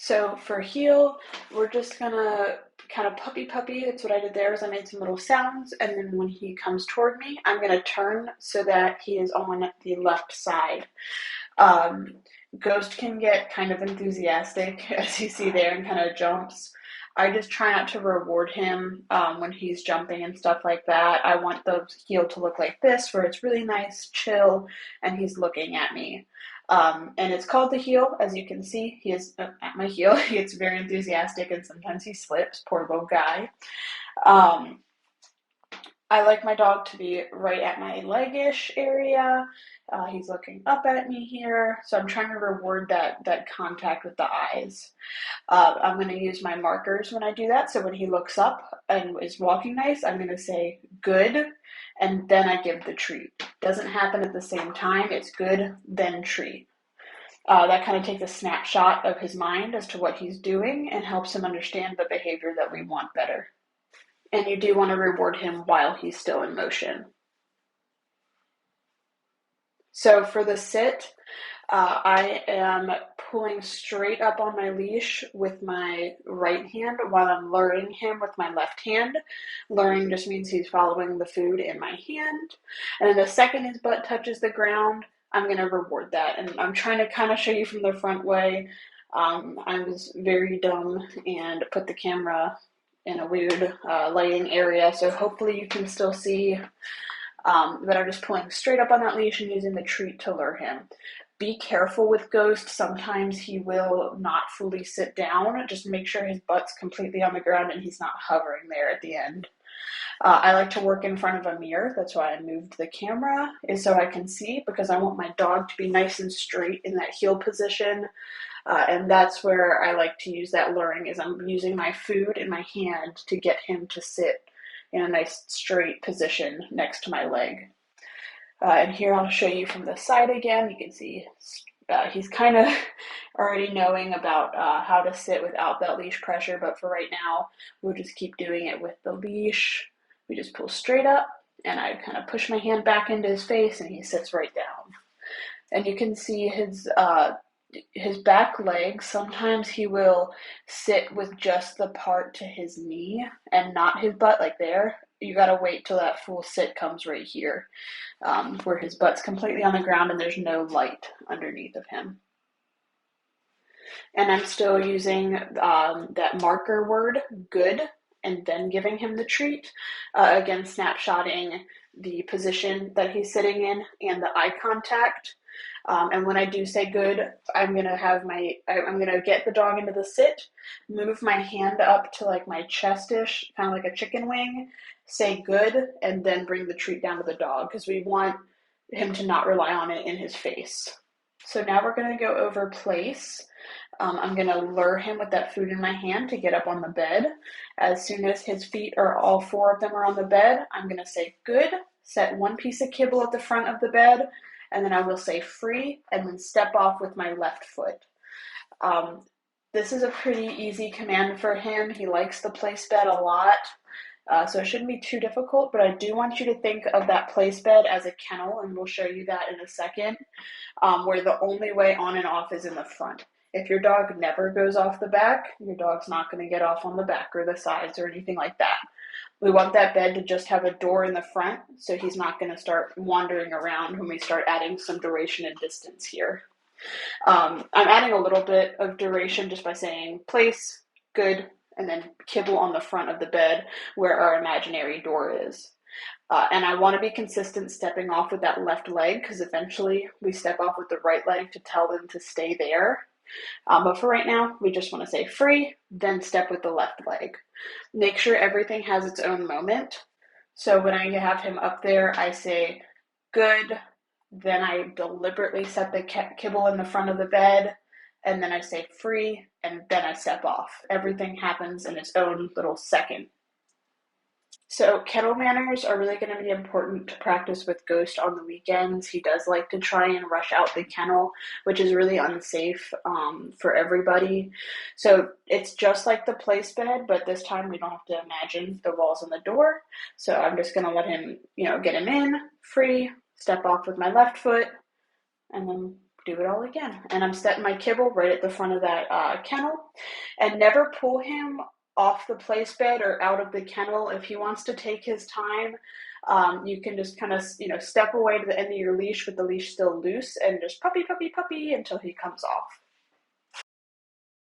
So for heel, we're just gonna kind of puppy. That's what I did there is I made some little sounds, and then when he comes toward me, I'm gonna turn so that he is on the left side. Um, Ghost can get kind of enthusiastic, as you see there, and kind of jumps. I just try not to reward him when he's jumping and stuff like that. I want the heel to look like this, where it's really nice, chill, and he's looking at me. And it's called the heel, as you can see. He is at my heel. He gets very enthusiastic, and sometimes he slips. Poor little guy. Um, I like my dog to be right at my leg-ish area. He's looking up at me here, so I'm trying to reward that contact with the eyes. I'm going to use my markers when I do that. So when he looks up and is walking nice, I'm going to say good, and then I give the treat. Doesn't happen at the same time. It's good, then treat. That kind of takes a snapshot of his mind as to what he's doing and helps him understand the behavior that we want better. And you do want to reward him while he's still in motion. So for the sit, I am pulling straight up on my leash with my right hand while I'm luring him with my left hand. Luring just means he's following the food in my hand. And then the second his butt touches the ground, I'm going to reward that. And I'm trying to kind of show you from the front way. I was very dumb and put the camera in a weird lighting area, so hopefully you can still see. But I'm just pulling straight up on that leash and using the treat to lure him. Be careful with Ghost. Sometimes he will not fully sit down. Just make sure his butt's completely on the ground and he's not hovering there at the end. I like to work in front of a mirror. That's why I moved the camera, is so I can see, because I want my dog to be nice and straight in that heel position. And that's where I like to use that luring, is I'm using my food in my hand to get him to sit in a nice straight position next to my leg. And here I'll show you from the side again. You can see he's kind of already knowing about how to sit without that leash pressure, but for right now, we'll just keep doing it with the leash. We just pull straight up, and I kind of push my hand back into his face, and he sits right down. And you can see his back leg. Sometimes he will sit with just the part to his knee and not his butt, like there. You gotta wait till that full sit comes right here, where his butt's completely on the ground and there's no light underneath of him. And I'm still using that marker word, good, and then giving him the treat. Again, snapshotting the position that he's sitting in and the eye contact. And when I do say good, I'm gonna get the dog into the sit, move my hand up to like my chest-ish, kind of like a chicken wing, say good, and then bring the treat down to the dog, because we want him to not rely on it in his face. So now we're gonna go over place. I'm gonna lure him with that food in my hand to get up on the bed. As soon as his feet are, all four of them are on the bed, I'm gonna say good, set one piece of kibble at the front of the bed, and then I will say free, and then step off with my left foot. This is a pretty easy command for him. He likes the place bed a lot, so it shouldn't be too difficult, but I do want you to think of that place bed as a kennel, and we'll show you that in a second, where the only way on and off is in the front. If your dog never goes off the back, your dog's not going to get off on the back or the sides or anything like that. We want that bed to just have a door in the front, so he's not going to start wandering around when we start adding some duration and distance here. I'm adding a little bit of duration just by saying place, good, and then kibble on the front of the bed where our imaginary door is. And I want to be consistent stepping off with that left leg, because eventually we step off with the right leg to tell them to stay there. But for right now, we just want to say free, then step with the left leg. Make sure everything has its own moment. So when I have him up there, I say good, then I deliberately set the kibble in the front of the bed, and then I say free, and then I step off. Everything happens in its own little second. So kennel manners are really going to be important to practice with Ghost on the weekends. He does like to try and rush out the kennel, which is really unsafe for everybody. So it's just like the place bed, but this time we don't have to imagine the walls and the door. So I'm just going to let him, get him in, free, step off with my left foot, and then do it all again. And I'm setting my kibble right at the front of that kennel, and never pull him off the place bed or out of the kennel. If he wants to take his time, you can just kind of, step away to the end of your leash with the leash still loose and just puppy, puppy, puppy until he comes off.